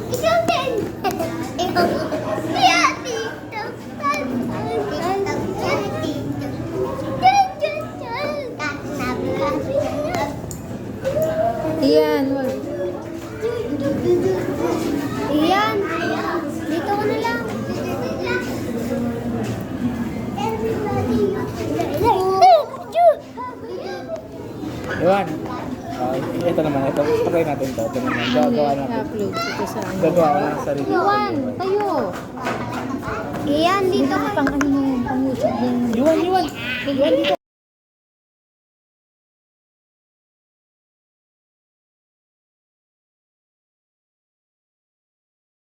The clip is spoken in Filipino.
Ikaw din. Ikaw. Kaya dito. Iyan, wag. Iyan. Dito ko na lang. Iwan. Ito naman, ito. Patay natin to. Ito naman. Gagawa natin. I-upload ito sa ano. Gagawa ko ng sarili. Iwan, tayo. Iyan, dito ko. Pang ano mo yun, pang YouTube din. Iwan, Iwan. Iwan dito.